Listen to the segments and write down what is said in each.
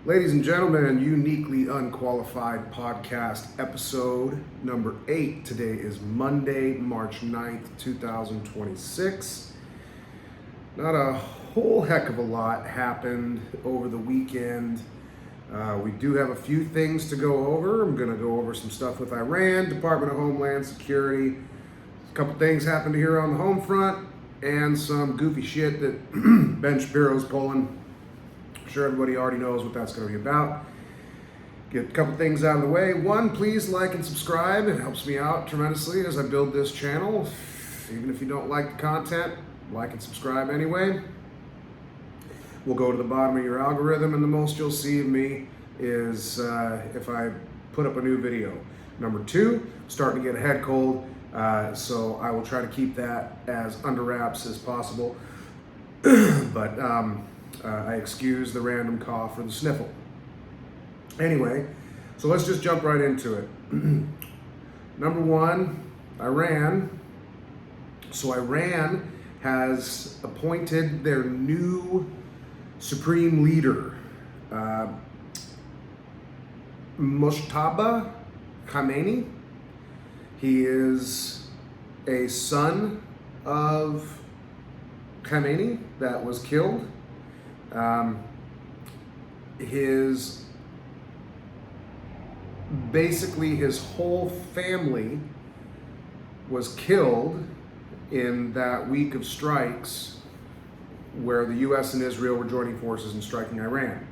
Ladies and gentlemen, Uniquely Unqualified Podcast, episode number 8. Today is Monday, March 9th, 2026. Not a whole heck of a lot happened over the weekend. We do have a few things to go over. I'm going to go over some stuff with Iran, Department of Homeland Security. A couple things happened here on the home front, and some goofy shit that Ben Shapiro's pulling. I'm sure everybody already knows what that's going to be about. Get a couple things out of the way. One, please like and subscribe. It helps me out tremendously as I build this channel. Even if you don't like the content, like and subscribe anyway. We'll go to the bottom of your algorithm, and the most you'll see of me is if I put up a new video. Number two, starting to get a head cold, so I will try to keep that as under wraps as possible. But I excuse the random cough or the sniffle. Anyway, so let's just jump right into it. Number one, Iran. So Iran has appointed their new supreme leader, Mojtaba Khamenei. He is a son of Khamenei that was killed. His whole family was killed in that week of strikes where the U.S. and Israel were joining forces and striking Iran.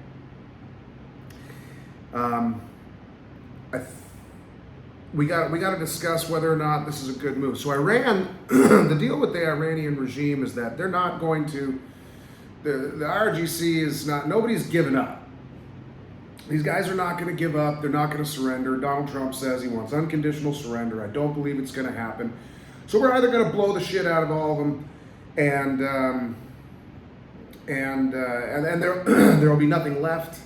We got to discuss whether or not this is a good move. So Iran, the deal with the Iranian regime is that they're not going to. The IRGC is not. Nobody's given up. These guys are not going to give up. They're not going to surrender. Donald Trump says he wants unconditional surrender. I don't believe it's going to happen. So we're either going to blow the shit out of all of them, and there will be nothing left,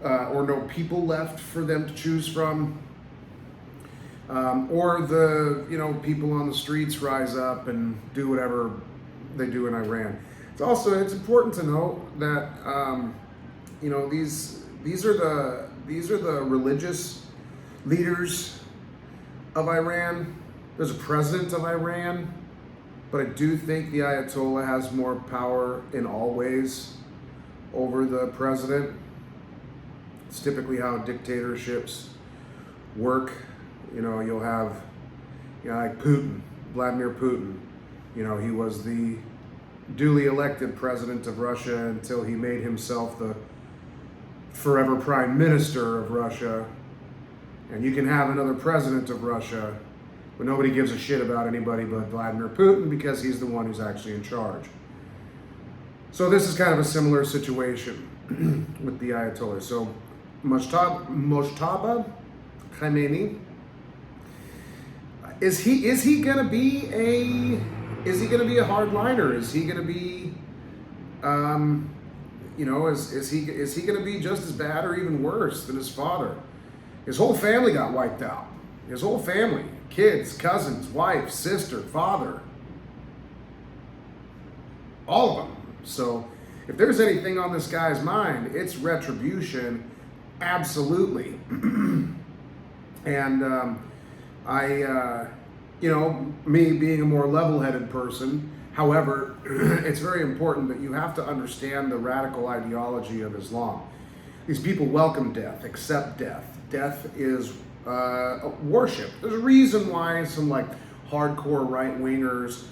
or no people left for them to choose from, or the people on the streets rise up and do whatever they do in Iran. It's important to note that these are the religious leaders of Iran. There's a president of Iran, but I do think the Ayatollah has more power in all ways over the president. It's typically how dictatorships work. You'll have like Putin, Vladimir Putin. He was the duly elected president of Russia until he made himself the forever prime minister of Russia. And you can have another president of Russia, but nobody gives a shit about anybody but Vladimir Putin because he's the one who's actually in charge. So this is kind of a similar situation with the Ayatollah. So Mojtaba Khamenei, is he gonna be a hardliner? Is he gonna be is he gonna be just as bad or even worse than his father? His whole family got wiped out. His whole family, kids, cousins, wife, sister, father, all of them. So if there's anything on this guy's mind, it's retribution, absolutely. And me being a more level-headed person, however, it's very important that you have to understand the radical ideology of Islam. These people welcome death, accept death. Death is worship. There's a reason why some hardcore right-wingers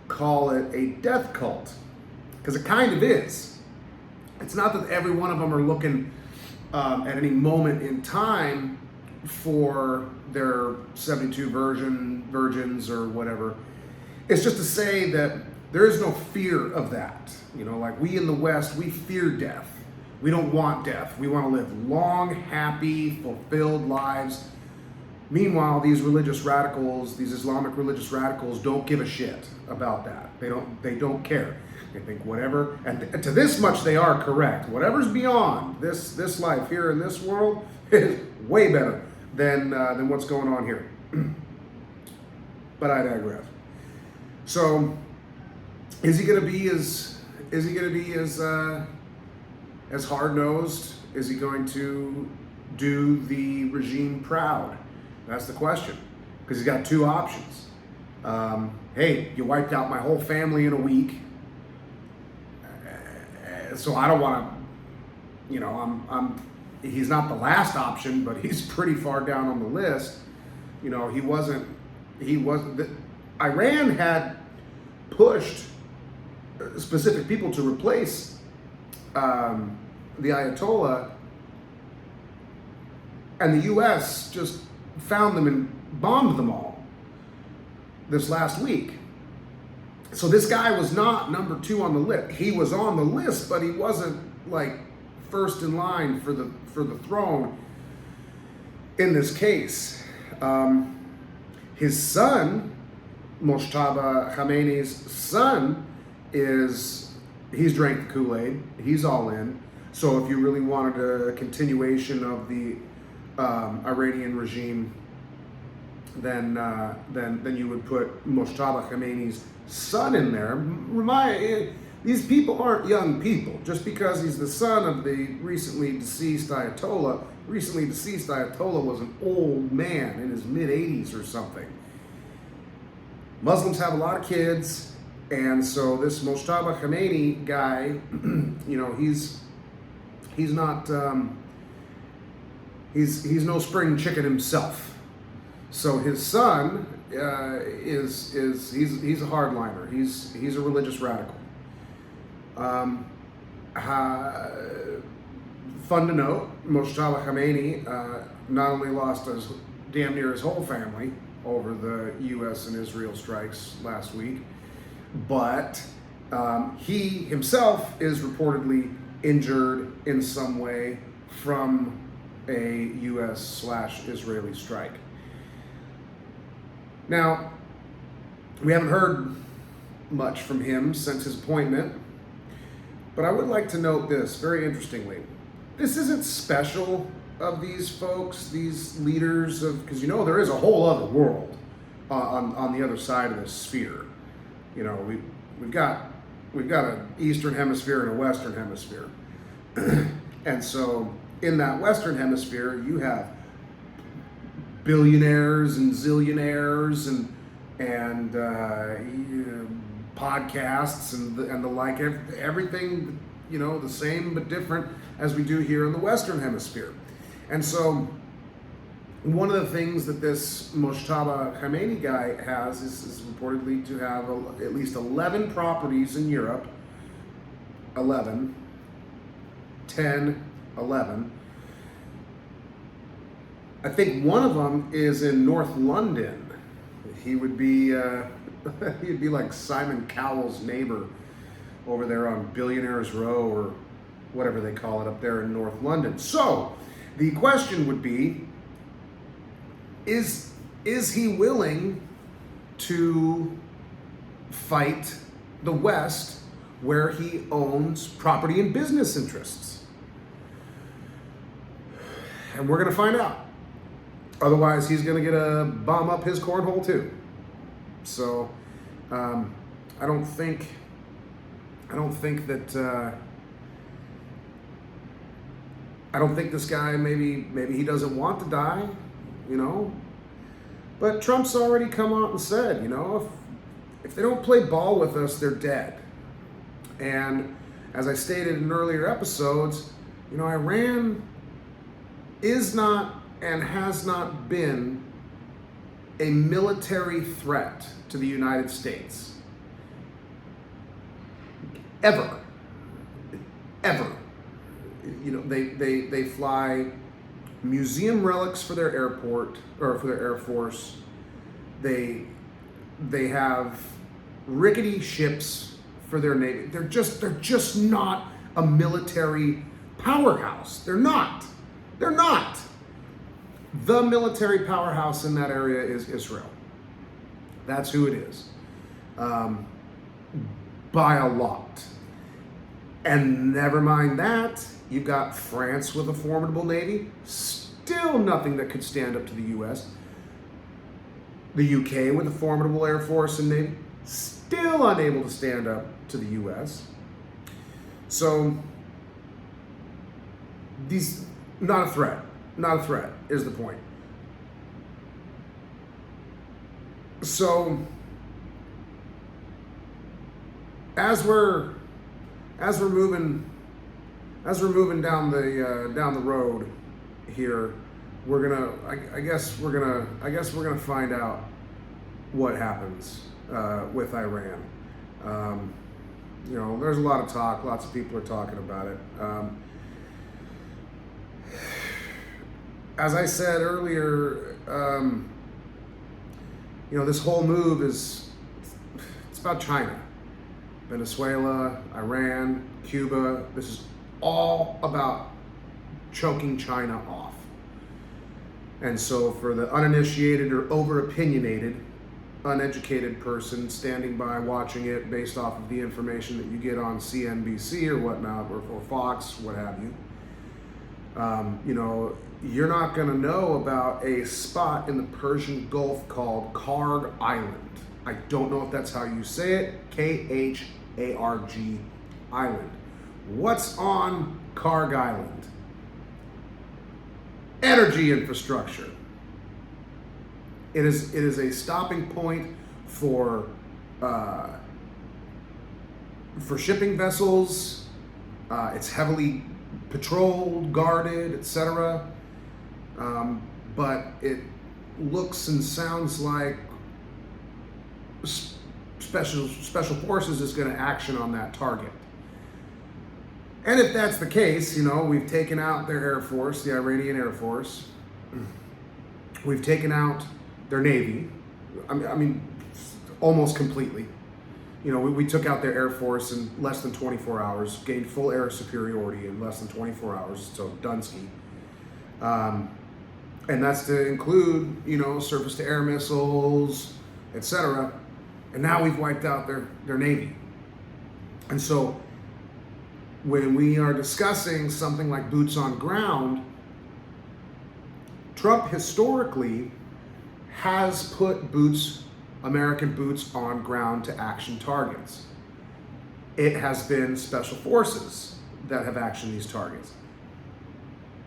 call it a death cult, because it kind of is. It's not that every one of them are looking at any moment in time for their 72 virgins or whatever. It's just to say that there is no fear of that. We in the West, we fear death. We don't want death. We want to live long, happy, fulfilled lives. Meanwhile, these religious radicals, these Islamic religious radicals, don't give a shit about that. They don't care. They think whatever, and to this much they are correct. Whatever's beyond this life here in this world is way better than what's going on here. But I digress. So, is he going to be as hard-nosed Is he going to do the regime proud? That's the question. Because he's got two options. Hey, you wiped out my whole family in a week. So I don't want to, he's not the last option, but he's pretty far down on the list. Iran had pushed specific people to replace the Ayatollah, and the U.S. just found them and bombed them all this last week. So this guy was not number 2 on the list. He was on the list, but he wasn't like first in line for the throne in this case. His son, Mojtaba Khamenei's son, he's drank the Kool-Aid. He's all in. So if you really wanted a continuation of the Iranian regime, then you would put Mojtaba Khamenei's son in there. These people aren't young people. Just because he's the son of the recently deceased Ayatollah was an old man in his mid-80s or something. Muslims have a lot of kids, and so this Mojtaba Khamenei guy, he's not he's no spring chicken himself. So his son he's a hardliner. He's a religious radical. Fun to note, Mojtaba Khamenei not only lost damn near his whole family over the U.S. and Israel strikes last week, but he himself is reportedly injured in some way from a U.S./Israeli strike. Now, we haven't heard much from him since his appointment, but I would like to note this very interestingly. This isn't special of these folks, these leaders because there is a whole other world on the other side of this sphere. We've got an Eastern Hemisphere and a Western Hemisphere, and so in that Western Hemisphere you have billionaires and zillionaires and podcasts and the like, everything the same but different as we do here in the Western Hemisphere. And so one of the things that this Mojtaba Khamenei guy has is reportedly to have at least 11 properties in Europe. 11. I think one of them is in North London. He would be he'd be like Simon Cowell's neighbor over there on Billionaires Row or whatever they call it up there in North London. So the question would be, is he willing to fight the West where he owns property and business interests? And we're going to find out. Otherwise, he's going to get a bomb up his cornhole too. So I don't think this guy, maybe he doesn't want to die, But Trump's already come out and said, if they don't play ball with us, they're dead. And as I stated in earlier episodes, Iran is not and has not been a military threat to the United States. Ever. They fly museum relics for their airport or for their Air Force. They have rickety ships for their Navy. They're just not a military powerhouse. They're not. The military powerhouse in that area is Israel. That's who it is. By a lot. And never mind that, you've got France with a formidable navy, still nothing that could stand up to the U.S. The UK with a formidable air force and navy, still unable to stand up to the U.S. So not a threat. Not a threat is the point. So as we're moving down the road here, I guess we're gonna find out what happens with Iran. There's a lot of talk. Lots of people are talking about it. As I said earlier, this whole move it's about China, Venezuela, Iran, Cuba. This is all about choking China off. And so for the uninitiated or over-opinionated, uneducated person standing by watching it based off of the information that you get on CNBC or whatnot, or Fox, what have you, you're not going to know about a spot in the Persian Gulf called Karg Island. I don't know if that's how you say it. Kharg Island. What's on Karg Island? Energy infrastructure. It is a stopping point for shipping vessels. It's heavily patrolled, guarded, etc. But it looks and sounds like special forces is going to action on that target. And if that's the case, we've taken out their Air Force, the Iranian Air Force. We've taken out their Navy. I mean, almost completely. We took out their Air Force in less than 24 hours, gained full air superiority in less than 24 hours, so Dunsky. And that's to include, surface-to-air missiles, etc. And now we've wiped out their Navy. And so when we are discussing something like boots on ground, Trump historically has put American boots on ground to action targets. It has been special forces that have actioned these targets.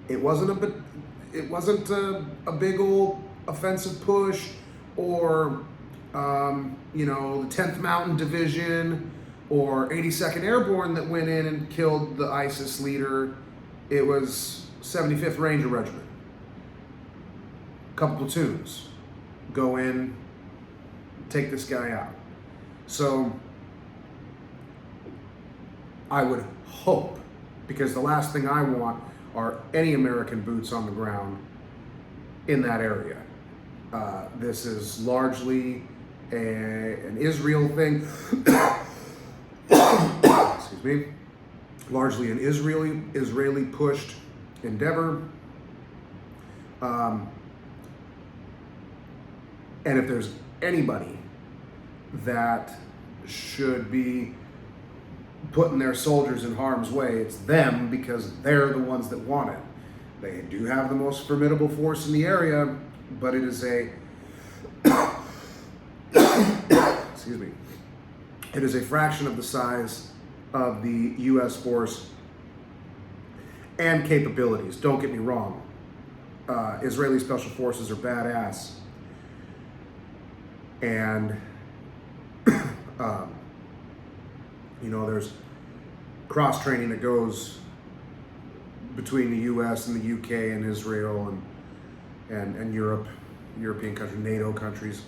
It wasn't a big old offensive push or the 10th Mountain Division or 82nd Airborne that went in and killed the ISIS leader. It was 75th Ranger Regiment. A couple platoons go in, take this guy out. So I would hope, because the last thing I want are any American boots on the ground in that area. This is largely an Israel thing. Excuse me. Largely an Israeli pushed endeavor. And if there's anybody that should be putting their soldiers in harm's way, it's them, because they're the ones that want it. They do have the most formidable force in the area, but it is a excuse me, it is a fraction of the size of the U.S. force and capabilities. Don't get me wrong. Israeli special forces are badass. And there's cross-training that goes between the U.S. and the U.K. and Israel and Europe, European countries, NATO countries,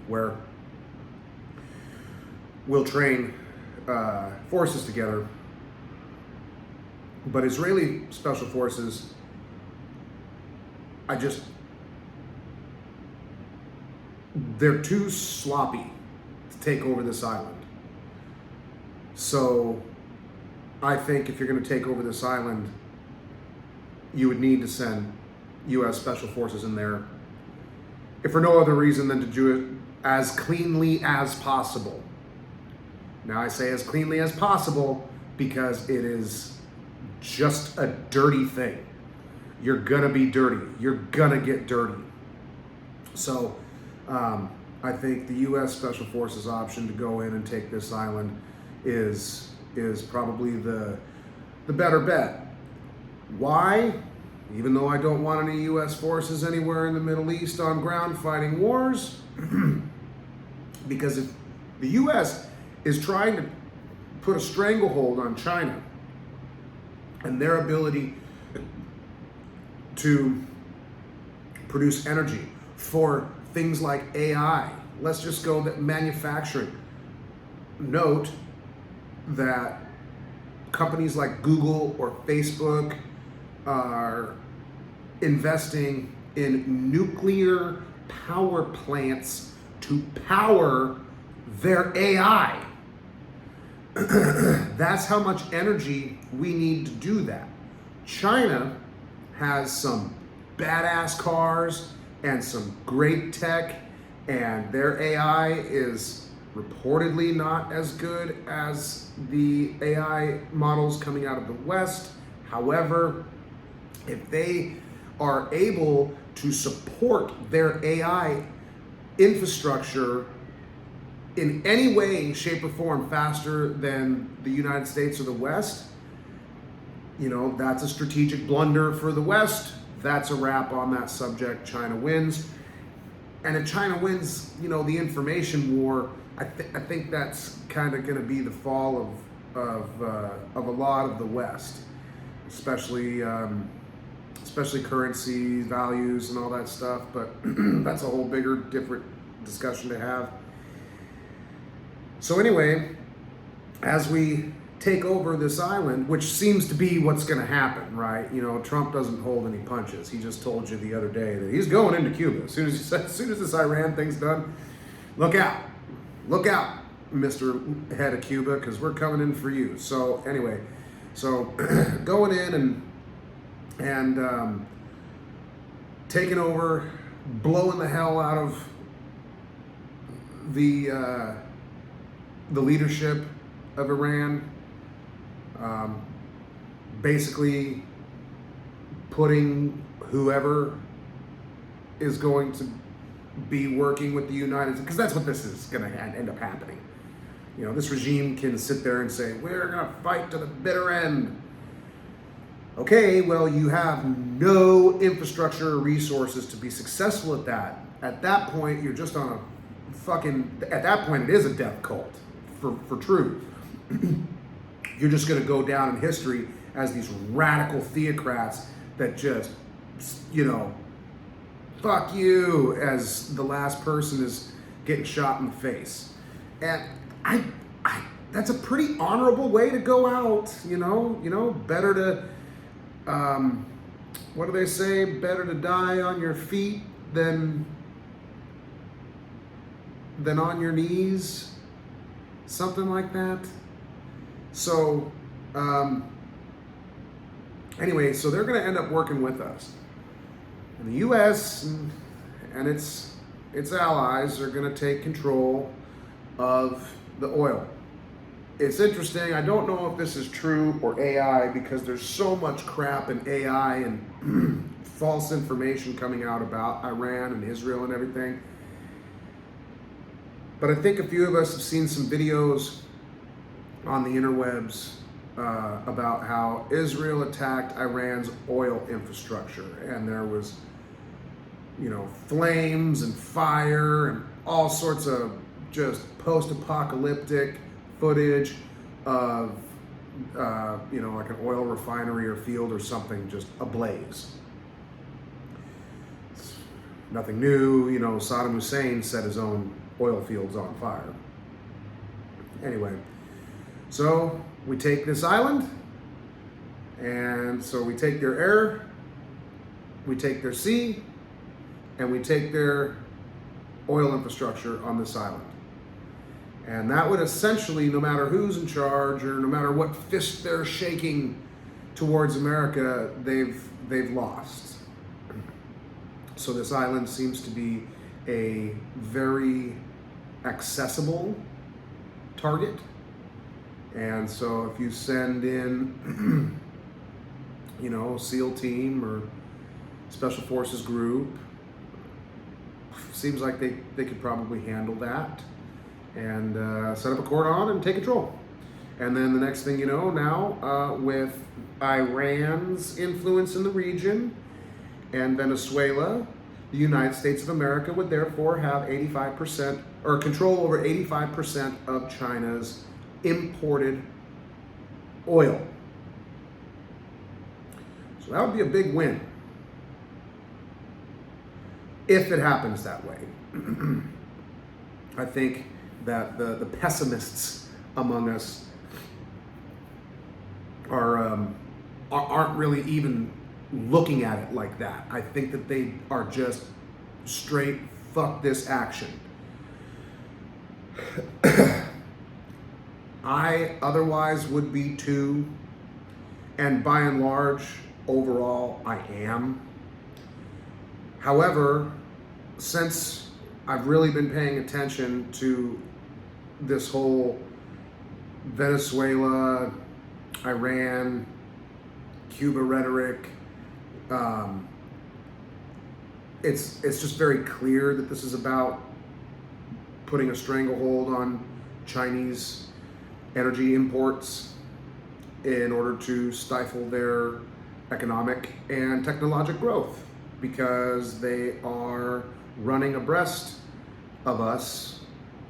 where we'll train forces together. But Israeli special forces, they're too sloppy to take over this island. So I think if you're going to take over this island, you would need to send U.S. Special Forces in there, if for no other reason than to do it as cleanly as possible. Now I say as cleanly as possible because it is just a dirty thing. You're going to be dirty. You're going to get dirty. So I think the U.S. Special Forces option to go in and take this island is probably the better bet. Why? Even though I don't want any U.S. forces anywhere in the Middle East on ground fighting wars, because if the U.S. is trying to put a stranglehold on China and their ability to produce energy for things like AI, let's just go that manufacturing. Note that companies like Google or Facebook are investing in nuclear power plants to power their AI. That's how much energy we need to do that. China has some badass cars and some great tech, and their AI is reportedly not as good as the AI models coming out of the West. However, if they are able to support their AI infrastructure in any way, shape, or form faster than the United States or the West, that's a strategic blunder for the West. That's a wrap on that subject. China wins. And if China wins, the information war, I think that's kind of going to be the fall of a lot of the West, especially currency values and all that stuff. But that's a whole bigger, different discussion to have. So anyway, as we take over this island, which seems to be what's going to happen, right? Trump doesn't hold any punches. He just told you the other day that he's going into Cuba. As soon as this Iran thing's done, look out, Mr. Head of Cuba, because we're coming in for you. So anyway, going in and taking over, blowing the hell out of the leadership of Iran, basically putting whoever is going to be working with the United States, because that's what this is going to end up happening. This regime can sit there and say, we're going to fight to the bitter end. Okay, well, you have no infrastructure or resources to be successful at that. At that point, you're just on at that point, it is a death cult, for truth. You're just going to go down in history as these radical theocrats that just, fuck you, as the last person is getting shot in the face. And I that's a pretty honorable way to go out, better to, what do they say? Better to die on your feet than on your knees, something like that. So, anyway, so they're going to end up working with us. And the U.S. and its allies are going to take control of the oil. It's interesting. I don't know if this is true or AI, because there's so much crap in AI and false information coming out about Iran and Israel and everything. But I think a few of us have seen some videos on the interwebs about how Israel attacked Iran's oil infrastructure, and there was, flames and fire and all sorts of just post-apocalyptic footage of, like an oil refinery or field or something just ablaze. It's nothing new. Saddam Hussein set his own oil fields on fire. Anyway, so we take this island, and so we take their air, we take their sea, and we take their oil infrastructure on this island. And that would essentially, no matter who's in charge or no matter what fist they're shaking towards America, they've lost. So this island seems to be a very accessible target. And so if you send in, SEAL team or Special Forces group, seems like they could probably handle that and set up a cordon and take control. And then the next thing you know, now with Iran's influence in the region and Venezuela, the United States of America would therefore have 85% or control over 85% of China's imported oil. So that would be a big win if it happens that way. I think that the pessimists among us aren't really even looking at it like that. I think that they are just straight fuck this action. I otherwise would be too, and by and large, overall, I am. However, since I've really been paying attention to this whole Venezuela, Iran, Cuba rhetoric, it's just very clear that this is about putting a stranglehold on Chinese energy imports in order to stifle their economic and technological growth, because they are running abreast of us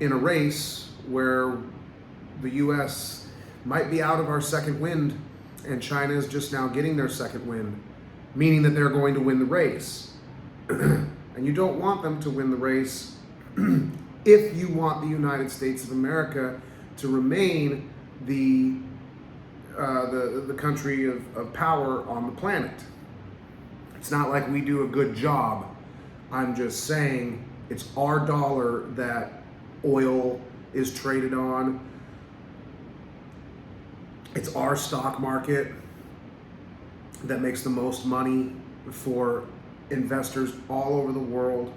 in a race where the US might be out of our second wind and China is just now getting their second wind, meaning that they're going to win the race. And you don't want them to win the race if you want the United States of America to remain the country of power on the planet. It's not like we do a good job. I'm just saying it's our dollar that oil is traded on. It's our stock market that makes the most money for investors all over the world.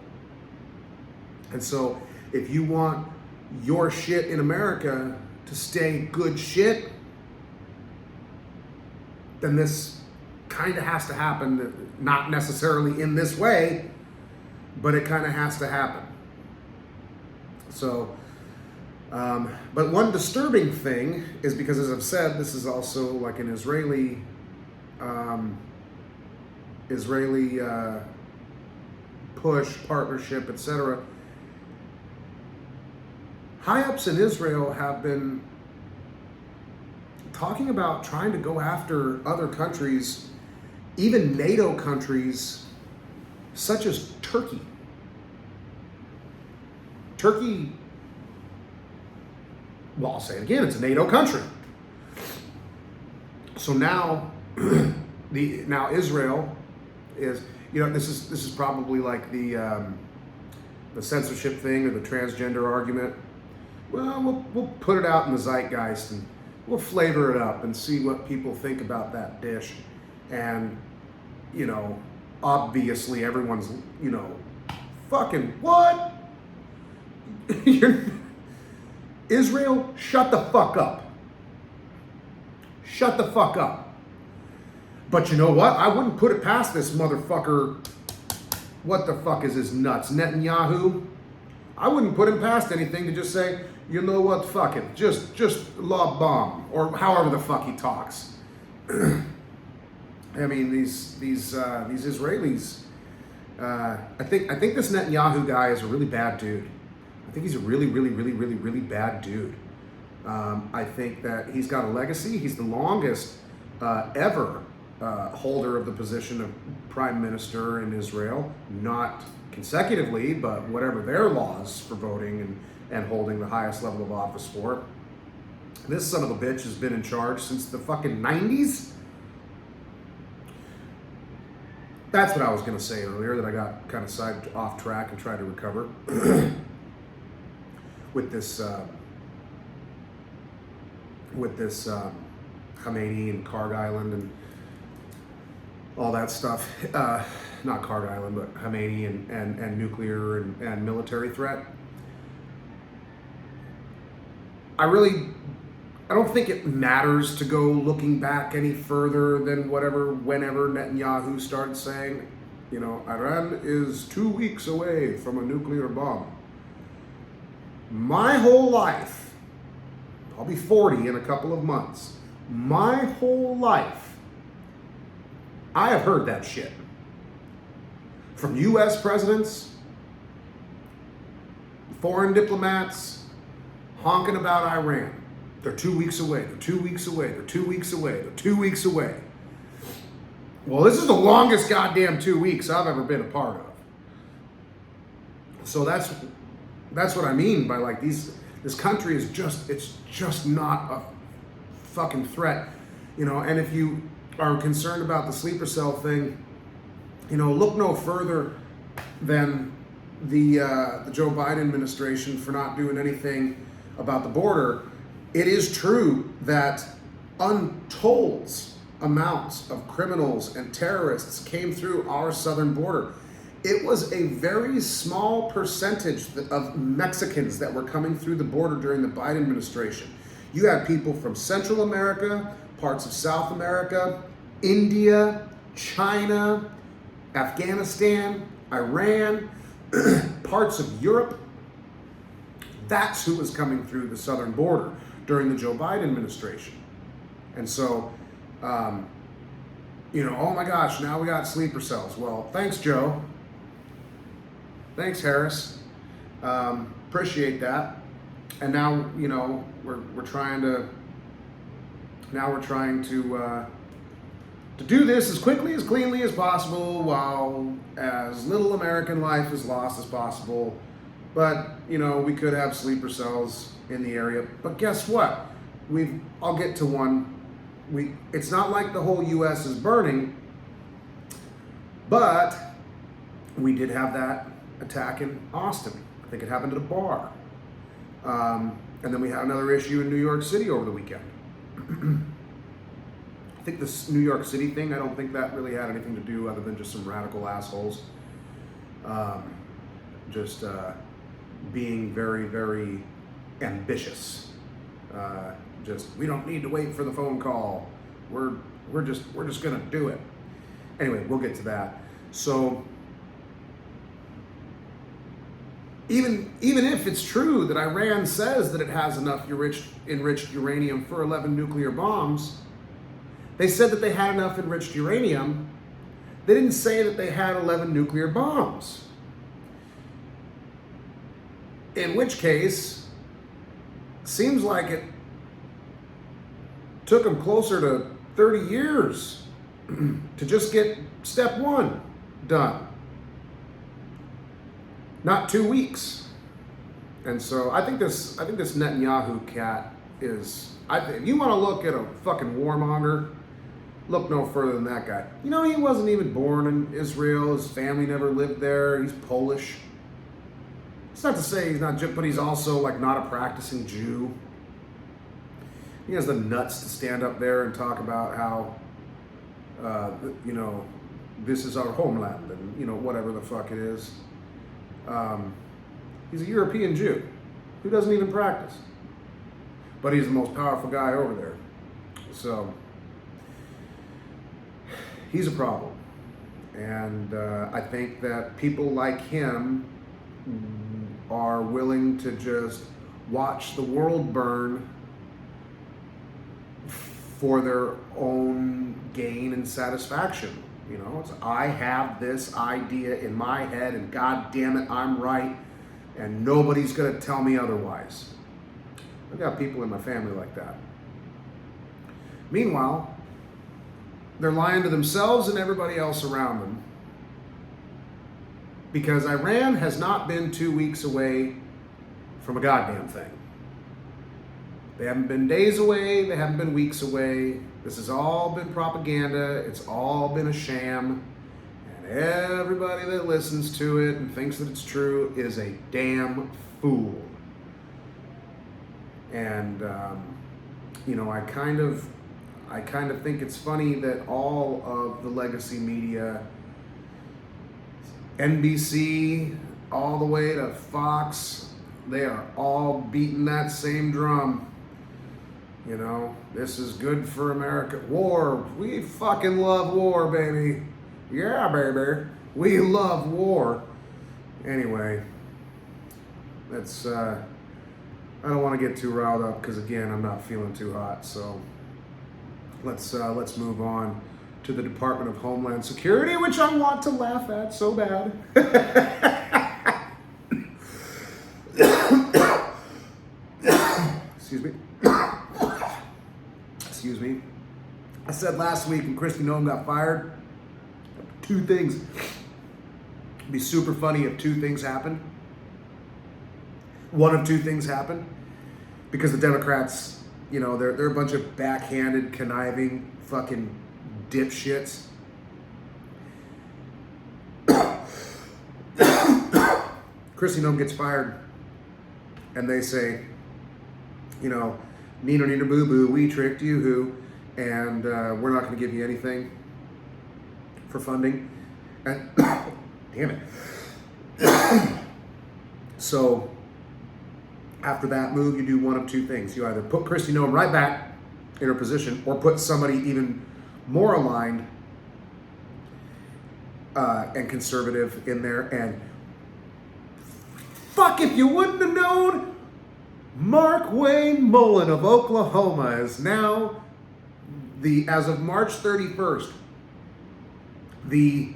And so if you want your shit in America to stay good shit, then this kind of has to happen, not necessarily in this way, but it kind of has to happen. So, but one disturbing thing is, because as I've said, this is also like an Israeli push, partnership, etc. High-ups in Israel have been talking about trying to go after other countries, even NATO countries, such as Turkey. Turkey, well, I'll say it again, it's a NATO country. So now, now Israel is, this is probably like the censorship thing or the transgender argument. Well, we'll put it out in the zeitgeist and we'll flavor it up and see what people think about that dish. And, obviously everyone's, fucking what? Israel, shut the fuck up. Shut the fuck up. But you know what? I wouldn't put it past this motherfucker. What the fuck is his nuts? Netanyahu? I wouldn't put him past anything to just say, you know what, fuck it. Just lob bomb. Or however the fuck he talks. I mean, these Israelis, I think this Netanyahu guy is a really bad dude. I think he's a really, really, really, really, really bad dude. I think that he's got a legacy. He's the longest ever holder of the position of prime minister in Israel, not consecutively, but whatever their laws for voting and holding the highest level of office for. This son of a bitch has been in charge since the fucking 90s. That's what I was going to say earlier, that I got kind of off track and tried to recover with this Khamenei and Karg Island and all that stuff. Not Karg Island, but Khamenei and nuclear and military threat. I don't think it matters to go looking back any further than whenever Netanyahu started saying, Iran is 2 weeks away from a nuclear bomb. My whole life, I'll be 40 in a couple of months. My whole life, I have heard that shit. From US presidents, foreign diplomats, honking about Iran. They're 2 weeks away, they're 2 weeks away, they're 2 weeks away, they're 2 weeks away. Well, this is the longest goddamn 2 weeks I've ever been a part of. So that's what I mean by like this country is it's just not a fucking threat, you know. And if you are concerned about the sleeper cell thing, you know, look no further than the Joe Biden administration for not doing anything about the border. It is true that untold amounts of criminals and terrorists came through our southern border. It was a very small percentage of Mexicans that were coming through the border during the Biden administration. You had people from Central America, parts of South America, India, China, Afghanistan, Iran, parts of Europe. That's who was coming through the southern border during the Joe Biden administration. And so, you know, oh my gosh, now we got sleeper cells. Well, thanks, Joe. Thanks, Harris. Appreciate that. And now, you know, we're trying to do this as quickly, as cleanly as possible, while as little American life is lost as possible. But, you know, we could have sleeper cells in the area. But guess what? I'll get to one. It's not like the whole U.S. is burning, but we did have that attack in Austin. I think it happened at a bar. And then we had another issue in New York City over the weekend. I think this New York City thing, I don't think that really had anything to do other than just some radical assholes. Being very, very ambitious. We don't need to wait for the phone call. We're just gonna do it. Anyway, we'll get to that. So even if it's true that Iran says that it has enough enriched uranium for 11 nuclear bombs, they said that they had enough enriched uranium. They didn't say that they had 11 nuclear bombs. In which case, seems like it took them closer to 30 years to just get step one done. Not 2 weeks. And so I think this Netanyahu cat is, if you want to look at a fucking warmonger, look no further than that guy. You know, he wasn't even born in Israel. His family never lived there. He's Polish. It's not to say he's not, but he's also like not a practicing Jew. He has the nuts to stand up there and talk about how, you know, this is our homeland and, you know, whatever the fuck it is. He's a European Jew who doesn't even practice. But he's the most powerful guy over there. So, he's a problem. And I think that people like him are willing to just watch the world burn for their own gain and satisfaction. You know, I have this idea in my head and God damn it, I'm right and nobody's gonna tell me otherwise. I've got people in my family like that. Meanwhile, they're lying to themselves and everybody else around them, because Iran has not been 2 weeks away from a goddamn thing. They haven't been days away, they haven't been weeks away. This has all been propaganda, it's all been a sham, and everybody that listens to it and thinks that it's true is a damn fool. And, you know, I kind of think it's funny that all of the legacy media, NBC, all the way to Fox, they are all beating that same drum. You know, this is good for America. War, we fucking love war, baby. Yeah, baby, we love war. Anyway, that's I don't want to get too riled up because, again, I'm not feeling too hot. So let's move on to the Department of Homeland Security, which I want to laugh at so bad. Excuse me. Excuse me. I said last week when Kristi Noem got fired, two things. It'd be super funny if two things happened. One of two things happened. Because the Democrats, you know, they're a bunch of backhanded, conniving, fucking dipshits. Kristi Noem gets fired, and they say, you know, Nino Nino Boo Boo, we tricked you, who, and we're not going to give you anything for funding. And damn it. So after that move, you do one of two things. You either put Kristi Noem right back in her position, or put somebody even more aligned and conservative in there. And fuck, if you wouldn't have known, Mark Wayne Mullin of Oklahoma is now as of March 31st, the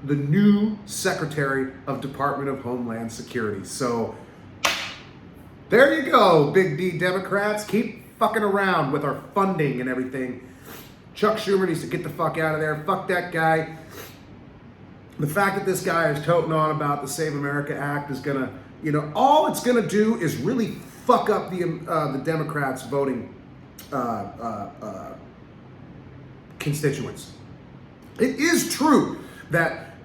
new Secretary of Department of Homeland Security. So there you go, Big D Democrats. Keep fucking around with our funding and everything. Chuck Schumer needs to get the fuck out of there. Fuck that guy. The fact that this guy is toting on about the Save America Act is gonna, you know, all it's gonna do is really fuck up the Democrats' voting constituents. It is true that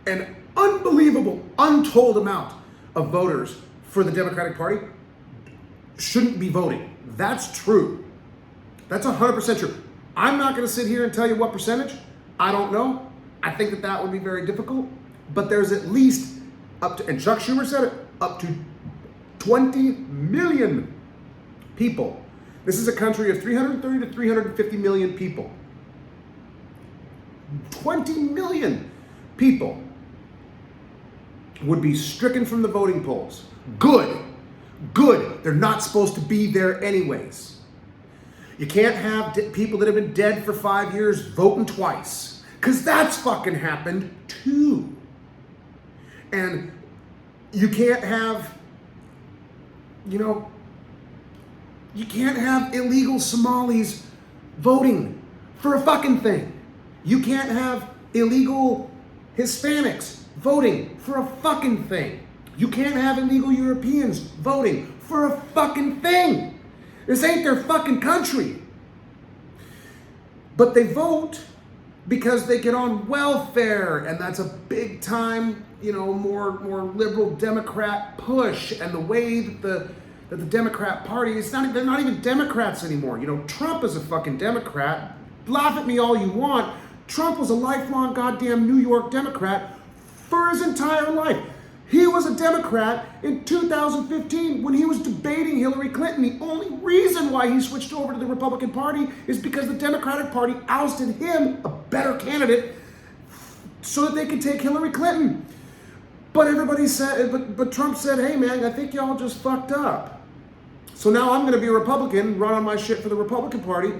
an unbelievable, untold amount of voters for the Democratic Party shouldn't be voting. That's true. That's 100% true. I'm not going to sit here and tell you what percentage. I don't know. I think that would be very difficult. But there's at least up to, and Chuck Schumer said it, up to 20 million people. This is a country of 330 to 350 million people. 20 million people would be stricken from the voting polls. Good. They're not supposed to be there anyways. You can't have people that have been dead for 5 years voting twice, because that's fucking happened too. And you can't have, you can't have illegal Somalis voting for a fucking thing. You can't have illegal Hispanics voting for a fucking thing. You can't have illegal Europeans voting for a fucking thing. This ain't their fucking country. But they vote because they get on welfare, and that's a big time, more liberal Democrat push. And the way that the Democrat Party, they're not even Democrats anymore. Trump is a fucking Democrat. Laugh at me all you want. Trump was a lifelong goddamn New York Democrat for his entire life. He was a Democrat in 2015 when he was debating Hillary Clinton. The only reason why he switched over to the Republican Party is because the Democratic Party ousted him, a better candidate, so that they could take Hillary Clinton. But everybody said, but Trump said, hey man, I think y'all just fucked up. So now I'm going to be a Republican, run on my shit for the Republican Party,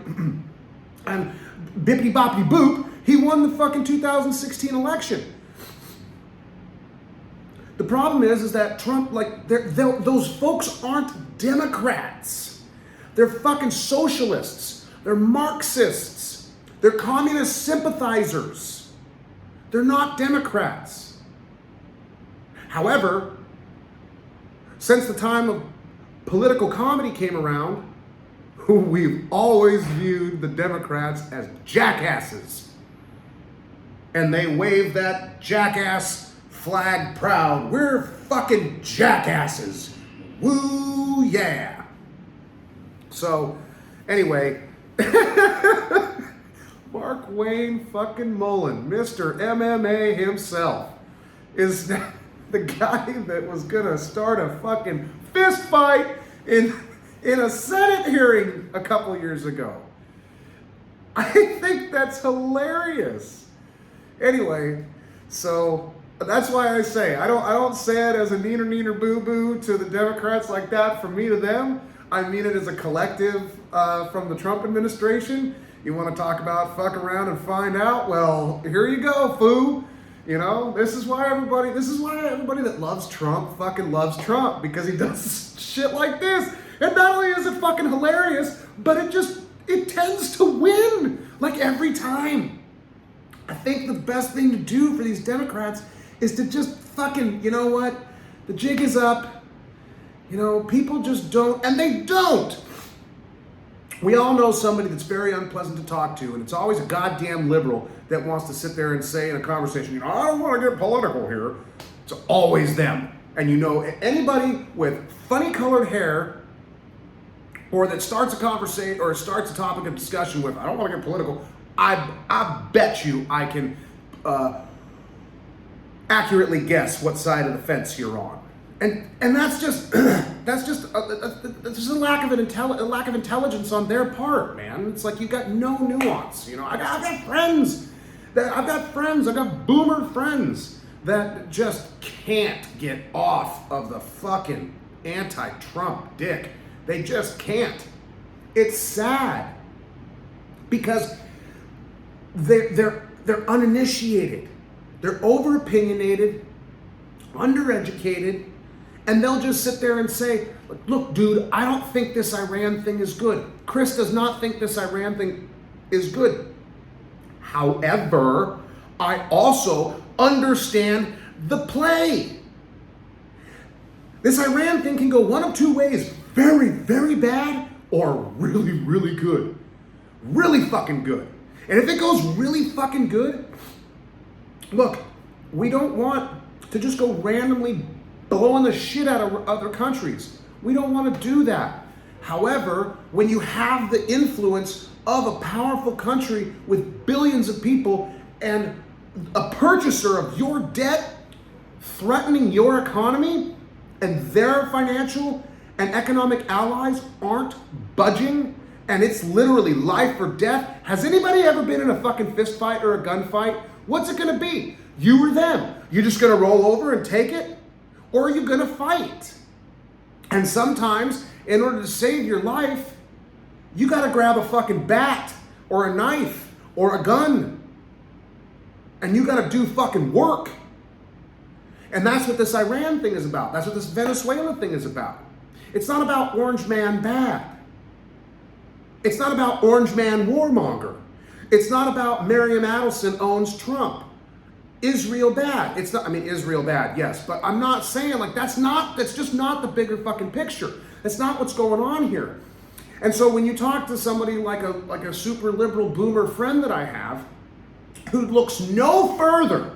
and bippity boppity boop, he won the fucking 2016 election. The problem is that Trump, those folks aren't Democrats. They're fucking socialists. They're Marxists. They're communist sympathizers. They're not Democrats. However, since the time of political comedy came around, we've always viewed the Democrats as jackasses. And they wave that jackass flag proud. We're fucking jackasses. Woo, yeah. So, anyway, Mark Wayne fucking Mullin, Mr. MMA himself, is the guy that was gonna start a fucking fist fight in a Senate hearing a couple years ago. I think that's hilarious. Anyway, so That's why I say I don't say it as a neener boo boo to the Democrats like that. From me to them, I mean it as a collective from the Trump administration. You want to talk about fuck around and find out? Well, here you go, foo. You know, this is why everybody that loves Trump fucking loves Trump, because he does shit like this. And not only is it fucking hilarious, but it tends to win like every time. I think the best thing to do for these Democrats is to just fucking, you know what? The jig is up. You know, people just don't, and they don't. We all know somebody that's very unpleasant to talk to, and it's always a goddamn liberal that wants to sit there and say in a conversation, you know, I don't want to get political here. It's always them. And you know, anybody with funny colored hair or that starts a conversation or starts a topic of discussion with, I don't want to get political, I bet you I can accurately guess what side of the fence you're on, and that's just a lack of intelligence on their part, man. It's like you got no nuance. You know, I've got boomer friends that just can't get off of the fucking anti-Trump dick. They just can't. It's sad because they're uninitiated. They're over-opinionated, undereducated, and they'll just sit there and say, look, dude, I don't think this Iran thing is good. Chris does not think this Iran thing is good. However, I also understand the play. This Iran thing can go one of two ways: very, very bad, or really, really good. Really fucking good. And if it goes really fucking good, look, we don't want to just go randomly blowing the shit out of other countries. We don't want to do that. However, when you have the influence of a powerful country with billions of people and a purchaser of your debt threatening your economy, and their financial and economic allies aren't budging, and it's literally life or death. Has anybody ever been in a fucking fist fight or a gunfight? What's it gonna be? You or them? You just gonna roll over and take it? Or are you gonna fight? And sometimes, in order to save your life, you gotta grab a fucking bat or a knife or a gun. And you gotta do fucking work. And that's what this Iran thing is about. That's what this Venezuela thing is about. It's not about Orange Man bad. It's not about Orange Man warmonger. It's not about Miriam Adelson owns Trump. Israel bad. It's not, I mean, Israel bad, yes. But I'm not saying like that's just not the bigger fucking picture. That's not what's going on here. And so when you talk to somebody like a super liberal boomer friend that I have, who looks no further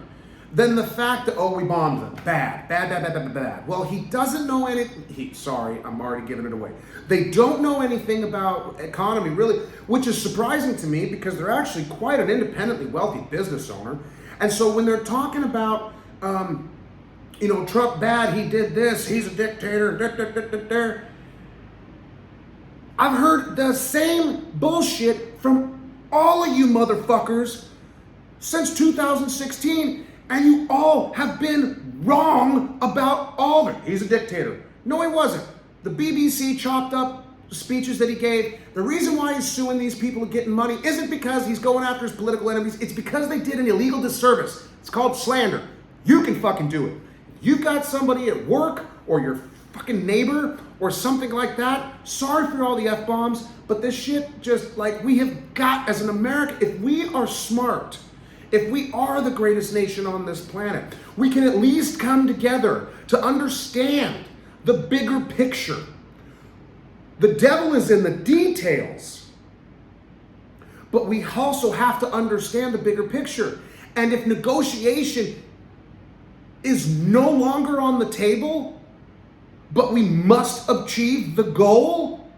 than the fact that, oh, we bombed them. Bad. Well, he doesn't know anything. Sorry, I'm already giving it away. They don't know anything about economy, really, which is surprising to me because they're actually quite an independently wealthy business owner. And so when they're talking about, Trump bad, he did this, he's a dictator, I've heard the same bullshit from all of you motherfuckers since 2016. And you all have been wrong about all of it. He's a dictator. No, he wasn't. The BBC chopped up the speeches that he gave. The reason why he's suing these people and getting money isn't because he's going after his political enemies. It's because they did an illegal disservice. It's called slander. You can fucking do it. You've got somebody at work or your fucking neighbor or something like that. Sorry for all the F-bombs, but this shit just like we have got as an American, if we are smart, if we are the greatest nation on this planet, we can at least come together to understand the bigger picture. The devil is in the details, but we also have to understand the bigger picture. And if negotiation is no longer on the table, but we must achieve the goal,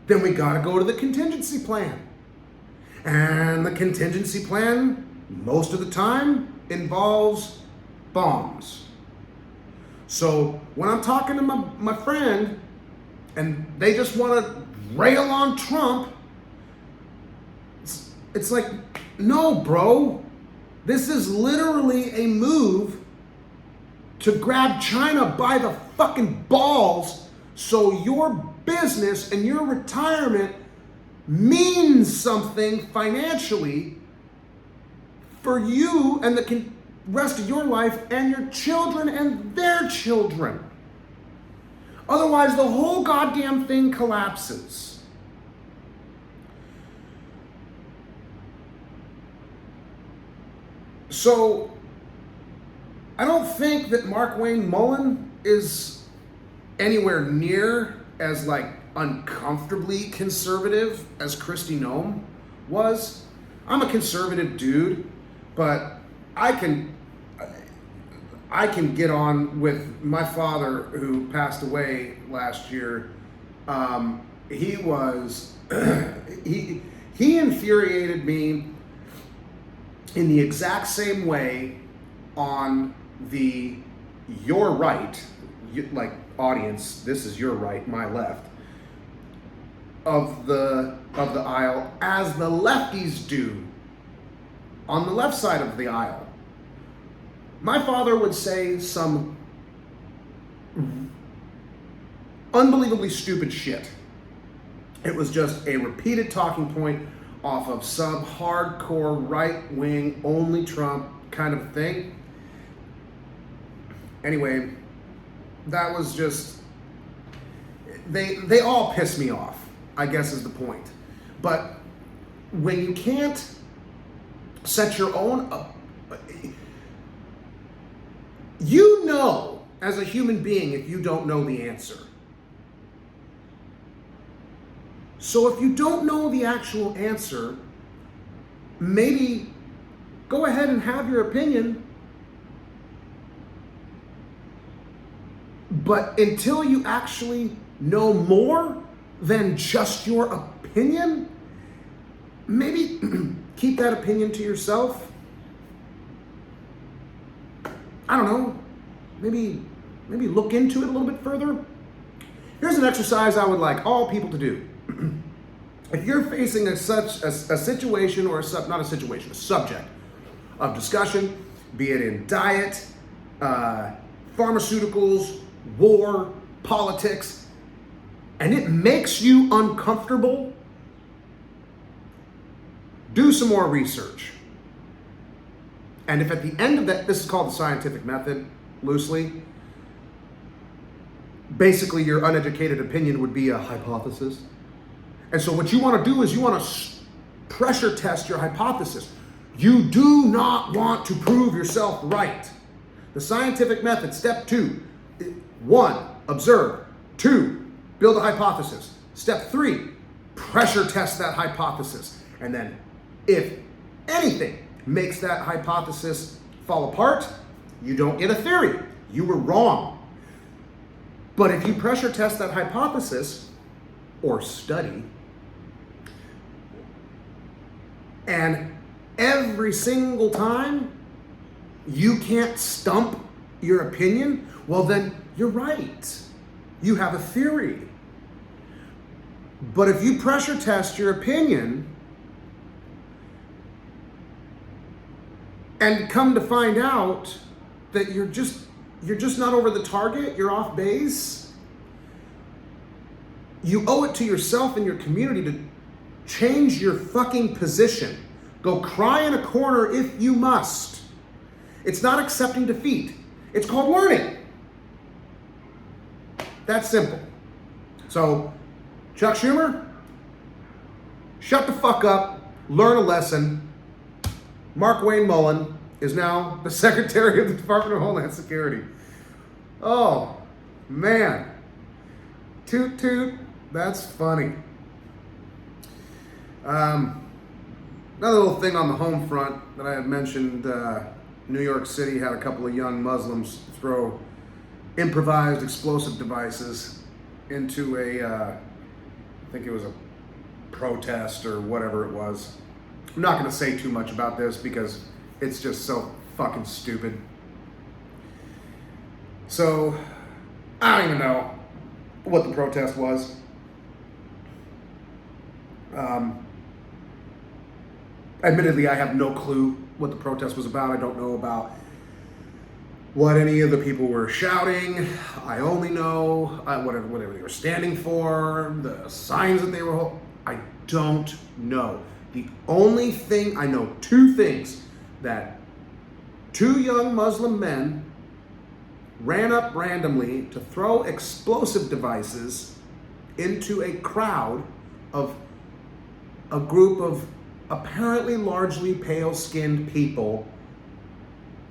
then we gotta go to the contingency plan. And the contingency plan, most of the time, involves bombs. So when I'm talking to my friend, and they just want to rail on Trump, it's like, no, bro. This is literally a move to grab China by the fucking balls so your business and your retirement means something financially for you and the rest of your life and your children and their children. Otherwise, the whole goddamn thing collapses. So, I don't think that Mark Wayne Mullin is anywhere near as uncomfortably conservative as Kristi Noem was. I'm a conservative dude, but I can get on with my father who passed away last year. He was he infuriated me in the exact same way on the your right, audience, this is your right, my left, of the aisle as the lefties do on the left side of the aisle. My father would say some unbelievably stupid shit. It was just a repeated talking point off of some hardcore right-wing, only Trump kind of thing. Anyway, that was just, they all piss me off, I guess is the point. But when you can't set your own up, you know, as a human being, if you don't know the answer. So if you don't know the actual answer, maybe go ahead and have your opinion. But until you actually know more than just your opinion, maybe keep that opinion to yourself. I don't know, maybe look into it a little bit further. Here's an exercise I would like all people to do. If you're facing a situation or a subject of discussion, be it in diet, pharmaceuticals, war, politics, and it makes you uncomfortable, do some more research. And if at the end of that, this is called the scientific method, loosely, basically your uneducated opinion would be a hypothesis. And so what you want to do is you want to pressure test your hypothesis. You do not want to prove yourself right. The scientific method, step 2, 1, observe. 2, build a hypothesis. Step 3, pressure test that hypothesis. And then if anything makes that hypothesis fall apart, you don't get a theory. You were wrong. But if you pressure test that hypothesis or study, and every single time you can't stump your opinion, well then you're right. You have a theory. But if you pressure test your opinion and come to find out that you're just not over the target, you're off base, you owe it to yourself and your community to change your fucking position. Go cry in a corner if you must. It's not accepting defeat. It's called learning. That's simple. So, Chuck Schumer, shut the fuck up, learn a lesson. Mark Wayne Mullin is now the Secretary of the Department of Homeland Security. Oh, man. Toot toot, that's funny. Another little thing on the home front that I had mentioned, New York City had a couple of young Muslims throw improvised explosive devices into I think it was a protest or whatever it was. I'm not going to say too much about this because it's just so fucking stupid. So, I don't even know what the protest was. Admittedly, I have no clue what the protest was about. I don't know about what any of the people were shouting. I only know whatever they were standing for, the signs that they were holding. I don't know. The only thing, I know two things, that two young Muslim men ran up randomly to throw explosive devices into a crowd of a group of apparently largely pale-skinned people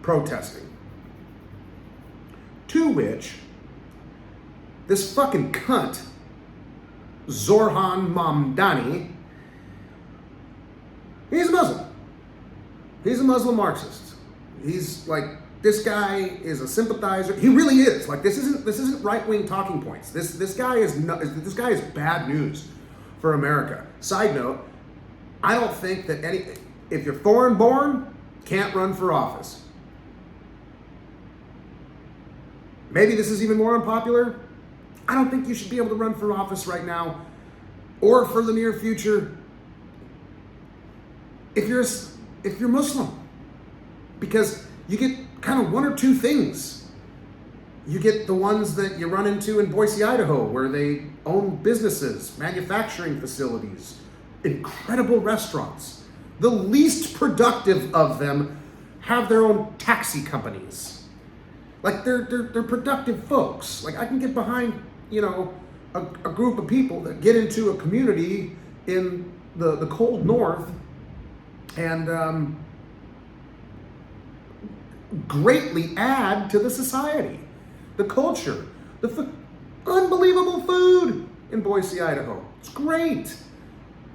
protesting. To which this fucking cunt, Zorhan Mamdani, he's a Muslim. He's a Muslim Marxist. He's like, this guy is a sympathizer. He really is. Like, this isn't right-wing talking points. This guy is bad news for America. Side note, I don't think that if you're foreign born, can't run for office. Maybe this is even more unpopular. I don't think you should be able to run for office right now or for the near future if you're Muslim, because you get kind of one or two things. You get the ones that you run into in Boise, Idaho, where they own businesses, manufacturing facilities, incredible restaurants. The least productive of them have their own taxi companies. Like, they're productive folks. Like, I can get behind, a group of people that get into a community in the cold north and greatly add to the society, the culture, unbelievable food in Boise, Idaho. It's great.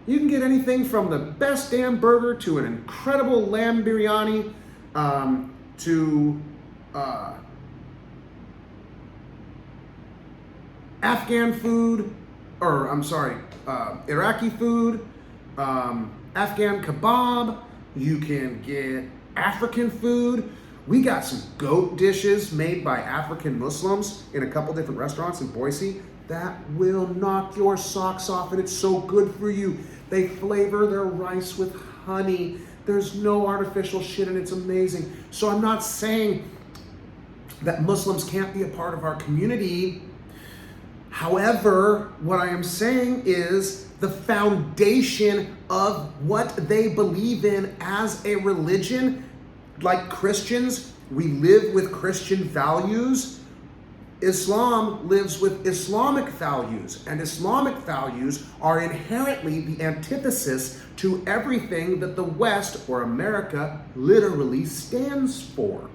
You can get anything from the best damn burger to an incredible lamb biryani to Afghan food, Iraqi food, Afghan kebab. You can get African food. We got some goat dishes made by African Muslims in a couple different restaurants in Boise that will knock your socks off, and it's so good for you. They flavor their rice with honey. There's no artificial shit, and it's amazing. So I'm not saying that Muslims can't be a part of our community. However, what I am saying is the foundation of what they believe in as a religion, like Christians, we live with Christian values. Islam lives with Islamic values, and Islamic values are inherently the antithesis to everything that the West or America literally stands for.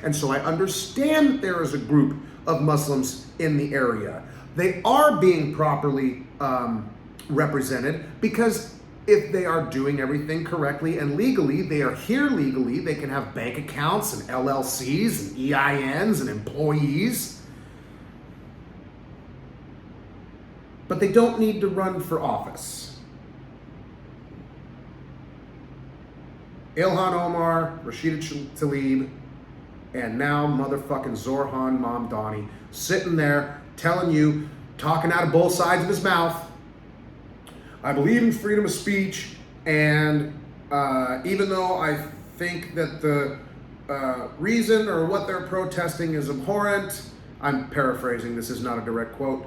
And so I understand that there is a group of Muslims in the area. They are being properly represented because if they are doing everything correctly and legally, they are here legally, they can have bank accounts and LLCs and EINs and employees. But they don't need to run for office. Ilhan Omar, Rashida Tlaib, and now motherfucking Zorhan Mamdani sitting there telling you, talking out of both sides of his mouth, I believe in freedom of speech, and even though I think that the reason or what they're protesting is abhorrent, I'm paraphrasing, this is not a direct quote,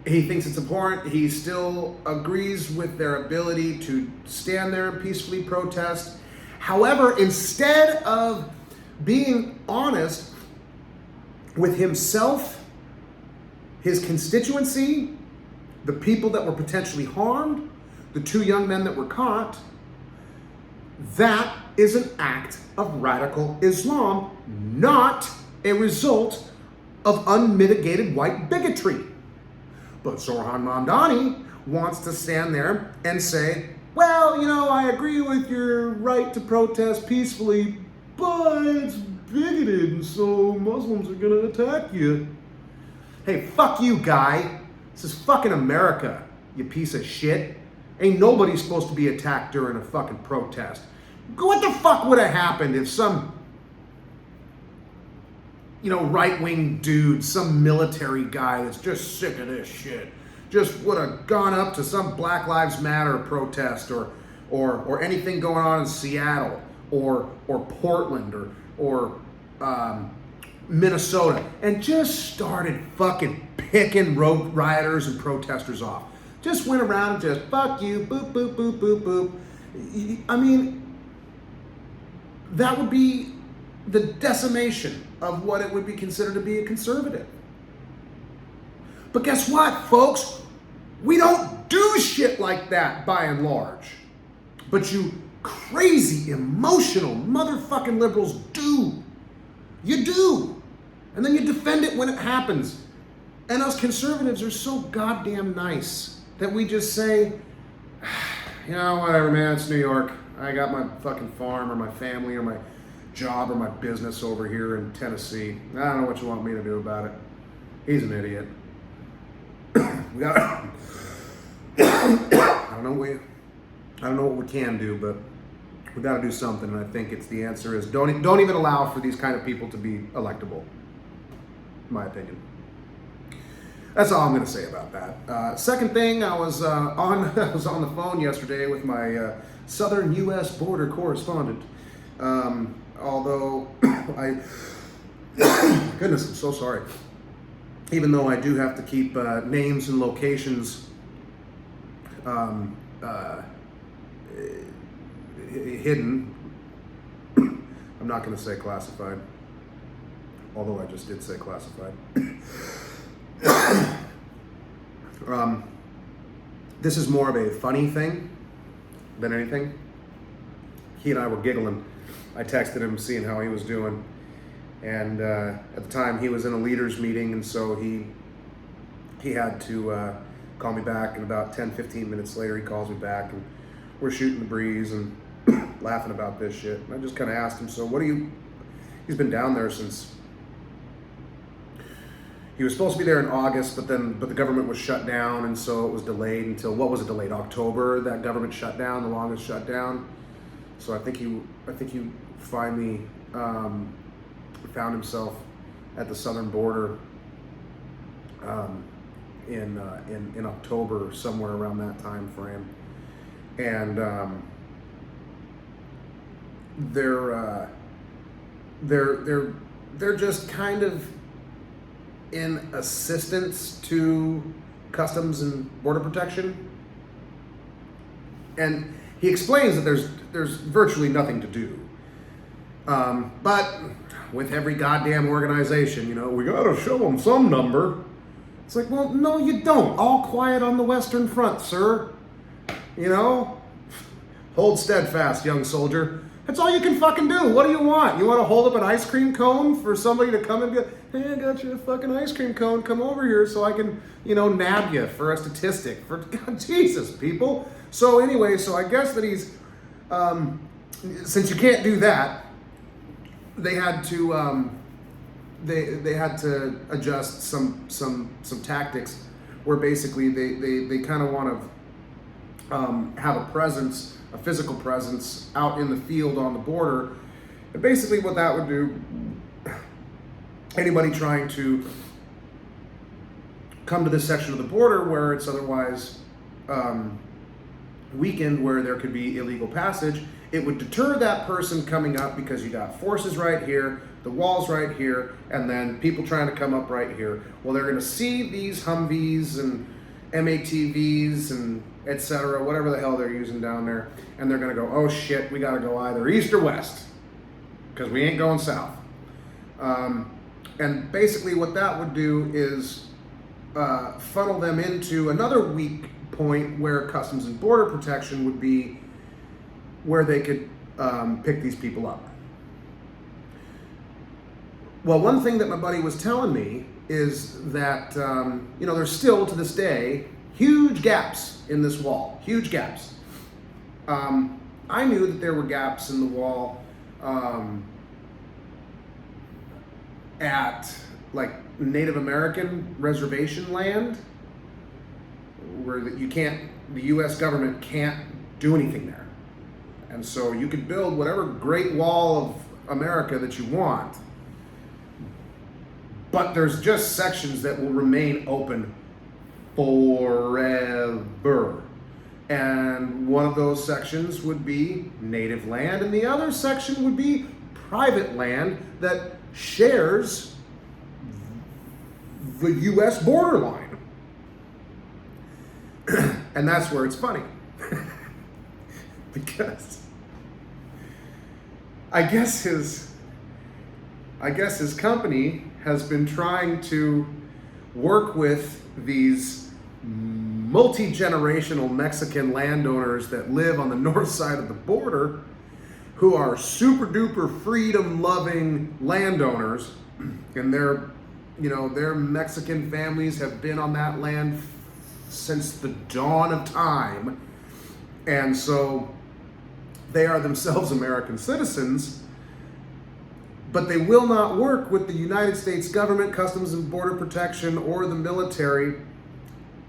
he thinks it's abhorrent, he still agrees with their ability to stand there and peacefully protest. However, instead of being honest with himself, his constituency, the people that were potentially harmed, the two young men that were caught, that is an act of radical Islam, not a result of unmitigated white bigotry. But Zorhan Mamdani wants to stand there and say, well, I agree with your right to protest peacefully, but it's bigoted, and so Muslims are gonna attack you. Hey, fuck you, guy. This is fucking America, you piece of shit. Ain't nobody supposed to be attacked during a fucking protest. What the fuck would have happened if some, right-wing dude, some military guy that's just sick of this shit, just would have gone up to some Black Lives Matter protest or anything going on in Seattle or Portland or Minnesota and just started fucking picking rioters and protesters off. Just went around and just, fuck you, boop, boop, boop, boop, boop. I mean, that would be the decimation of what it would be considered to be a conservative. But guess what, folks? We don't do shit like that by and large. But you crazy, emotional, motherfucking liberals do. You do. And then you defend it when it happens. And us conservatives are so goddamn nice that we just say, whatever, man, it's New York. I got my fucking farm or my family or my job or my business over here in Tennessee. I don't know what you want me to do about it. He's an idiot. We got I don't know what we can do, but we got to do something, and I think the answer is don't even allow for these kind of people to be electable, in my opinion. That's all I'm going to say about that. Second thing, I was on the phone yesterday with my southern U.S. border correspondent. Although goodness, I'm so sorry. Even though I do have to keep names and locations hidden, I'm not going to say classified, although I just did say classified. This is more of a funny thing than anything. He and I were giggling. I texted him seeing how he was doing. And at the time he was in a leaders meeting, and so he had to call me back, and about 10-15 minutes later he calls me back, and we're shooting the breeze and laughing about this shit. And I just kind of asked him, so he's been down there since, he was supposed to be there in August, but the government was shut down, and so it was delayed until, what was it delayed? October, that government shutdown, the longest shutdown. So I think he finally found himself at the southern border in October, somewhere around that time frame, and they're just kind of in assistance to Customs and Border Protection, and he explains that there's virtually nothing to do, but with every goddamn organization, we gotta show them some number. It's like, well, no, you don't. All quiet on the Western Front, sir. Hold steadfast, young soldier. That's all you can fucking do. What do you want? You want to hold up an ice cream cone for somebody to come and be like, hey, I got you a fucking ice cream cone. Come over here so I can, nab you for a statistic. For God, Jesus, people. So anyway, I guess that he's, since you can't do that, they had to they had to adjust some tactics where basically they kind of want to have a physical presence out in the field on the border. And basically what that would do, anybody trying to come to this section of the border where it's otherwise weakened, where there could be illegal passage, it would deter that person coming up because you got forces right here, the walls right here, and then people trying to come up right here. Well, they're going to see these Humvees and MATVs and etc., whatever the hell they're using down there, and they're going to go, oh shit, we got to go either east or west because we ain't going south. And basically what that would do is funnel them into another weak point where Customs and Border Protection would be where they could pick these people up. Well, one thing that my buddy was telling me is that, there's still to this day huge gaps in this wall, huge gaps. I knew that there were gaps in the wall at like Native American reservation land where the U.S. government can't do anything there. And so you could build whatever Great Wall of America that you want, but there's just sections that will remain open forever. And one of those sections would be native land, and the other section would be private land that shares the U.S. borderline. And that's where it's funny. Because I guess his company has been trying to work with these multi-generational Mexican landowners that live on the north side of the border, who are super duper freedom loving landowners, and their Mexican families have been on that land since the dawn of time, and so they are themselves American citizens, but they will not work with the United States government, Customs and Border Protection, or the military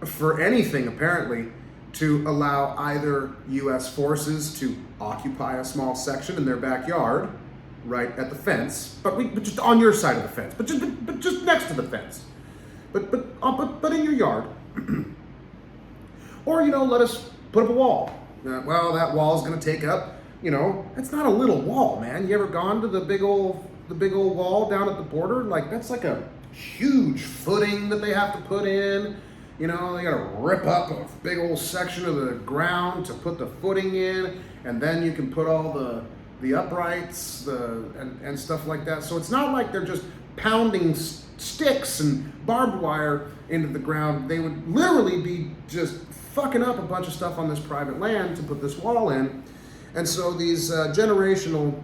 for anything, apparently, to allow either U.S. forces to occupy a small section in their backyard, right at the fence, but just on your side of the fence, but just next to the fence, but in your yard, or let us put up a wall. Well, that wall is going to take up, it's not a little wall, man. You ever gone to the big old wall down at the border? Like, that's like a huge footing that they have to put in. They got to rip up a big old section of the ground to put the footing in, and then you can put all the uprights and stuff like that. So it's not like they're just pounding sticks and barbed wire into the ground. They would literally be just fucking up a bunch of stuff on this private land to put this wall in. And so these generational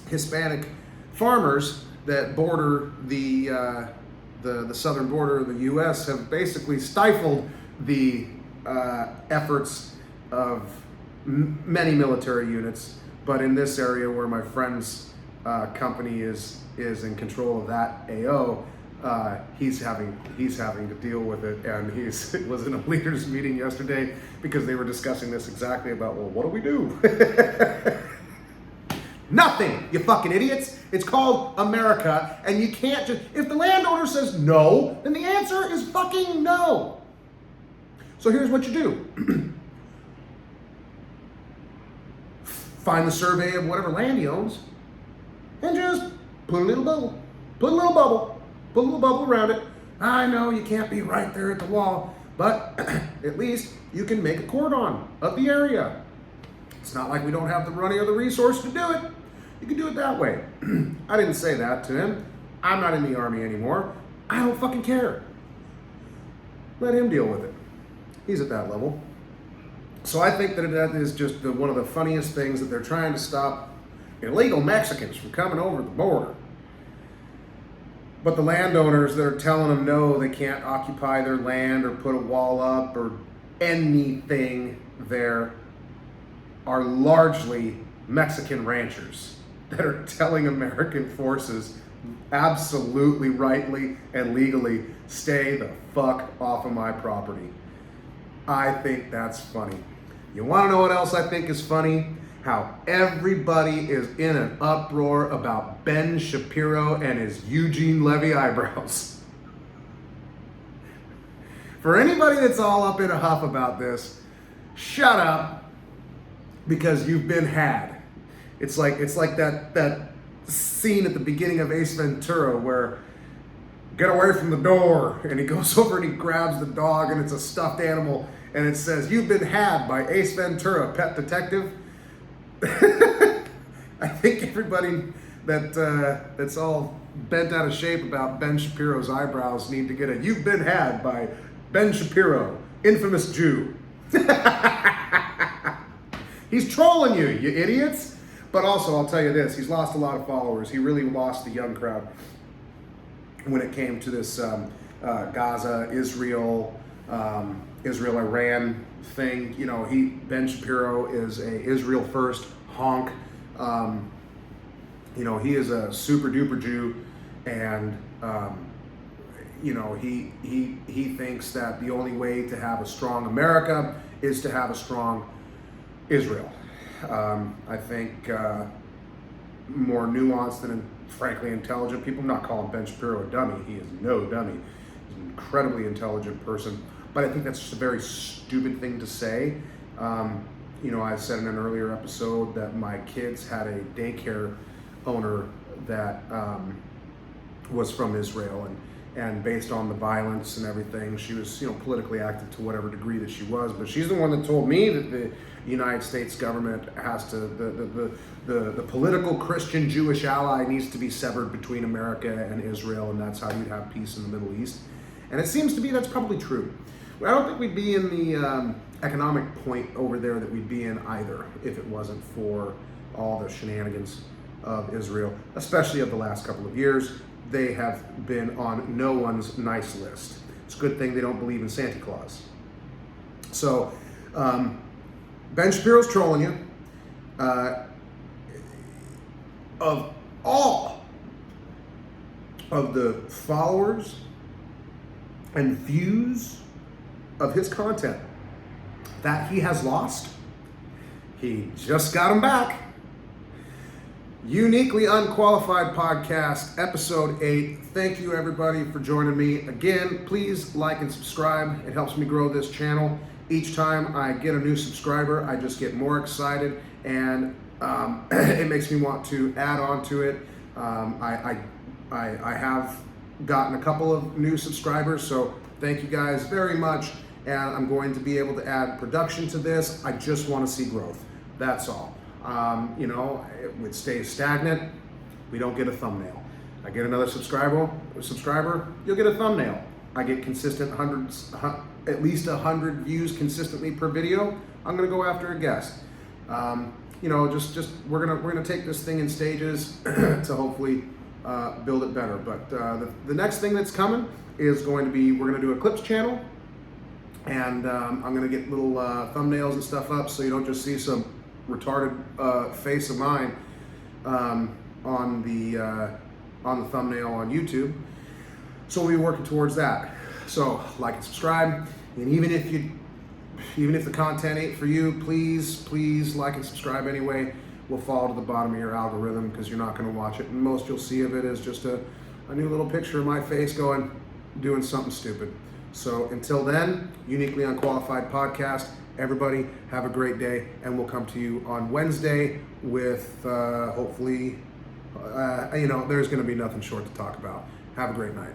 Hispanic farmers that border the southern border of the U.S. have basically stifled the efforts of many military units. But in this area where my friend's company is in control of that AO, he's having to deal with it, and he was in a leaders meeting yesterday because they were discussing this exactly about, well, what do we do? Nothing, you fucking idiots. It's called America, and you can't just, if the landowner says no, then the answer is fucking no. So here's what you do. Find the survey of whatever land he owns, and just put a little bubble around it. I know you can't be right there at the wall, but at least you can make a cordon of the area. It's not like we don't have the money or the resource to do it. You can do it that way. I didn't say that to him. I'm not in the Army anymore. I don't fucking care. Let him deal with it. He's at that level. So I think that is just one of the funniest things, that they're trying to stop illegal Mexicans from coming over the border. But the landowners that are telling them no, they can't occupy their land or put a wall up or anything there, are largely Mexican ranchers that are telling American forces, absolutely rightly and legally, stay the fuck off of my property. I think that's funny. You want to know what else I think is funny? How everybody is in an uproar about Ben Shapiro and his Eugene Levy eyebrows. For anybody that's all up in a huff about this, shut up, because you've been had. It's like that scene at the beginning of Ace Ventura where, get away from the door, and he goes over and he grabs the dog, and it's a stuffed animal, and it says, "You've been had by Ace Ventura, pet detective." I think everybody that's all bent out of shape about Ben Shapiro's eyebrows need to get a "You've been had" by Ben Shapiro, infamous Jew. He's trolling you, you idiots. But also, I'll tell you this, he's lost a lot of followers. He really lost the young crowd when it came to this Gaza, Israel, Iran thing. Ben Shapiro is a Israel first honk. He is a super duper Jew, and he thinks that the only way to have a strong America is to have a strong Israel. I think more nuanced and frankly intelligent people. I'm not calling Ben Shapiro a dummy. He is no dummy. He's an incredibly intelligent person. but I think that's just a very stupid thing to say. I said in an earlier episode that my kids had a daycare owner that was from Israel, and based on the violence and everything, she was politically active to whatever degree that she was. But she's the one that told me that the United States government has to, the political Christian Jewish ally needs to be severed between America and Israel, and that's how you'd have peace in the Middle East. And it seems to be that's probably true. I don't think we'd be in the economic point over there that we'd be in either if it wasn't for all the shenanigans of Israel, especially of the last couple of years. They have been on no one's nice list. It's a good thing they don't believe in Santa Claus. So, Ben Shapiro's trolling you. Of all of the followers and views of his content that he has lost, he just got them back. Uniquely Unqualified Podcast, Episode 8. Thank you, everybody, for joining me. Again, please like and subscribe. It helps me grow this channel. Each time I get a new subscriber, I just get more excited, and it makes me want to add on to it. I have gotten a couple of new subscribers, so thank you guys very much. And I'm going to be able to add production to this. I just want to see growth. That's all. It stays stagnant, we don't get a thumbnail. I get another subscriber, you'll get a thumbnail. I get consistent at least 100 views consistently per video. I'm gonna go after a guest. We're gonna take this thing in stages to hopefully build it better. But the next thing that's coming is going to be, we're gonna do a clips channel, and I'm gonna get little thumbnails and stuff up so you don't just see some retarded face of mine on the thumbnail on YouTube. So we'll be working towards that. So like and subscribe, and even if the content ain't for you, please like and subscribe anyway. We'll fall to the bottom of your algorithm because you're not going to watch it, and most you'll see of it is just a new little picture of my face doing something stupid. So until then, Uniquely Unqualified Podcast. Everybody have a great day, and we'll come to you on Wednesday with hopefully, there's going to be nothing short to talk about. Have a great night.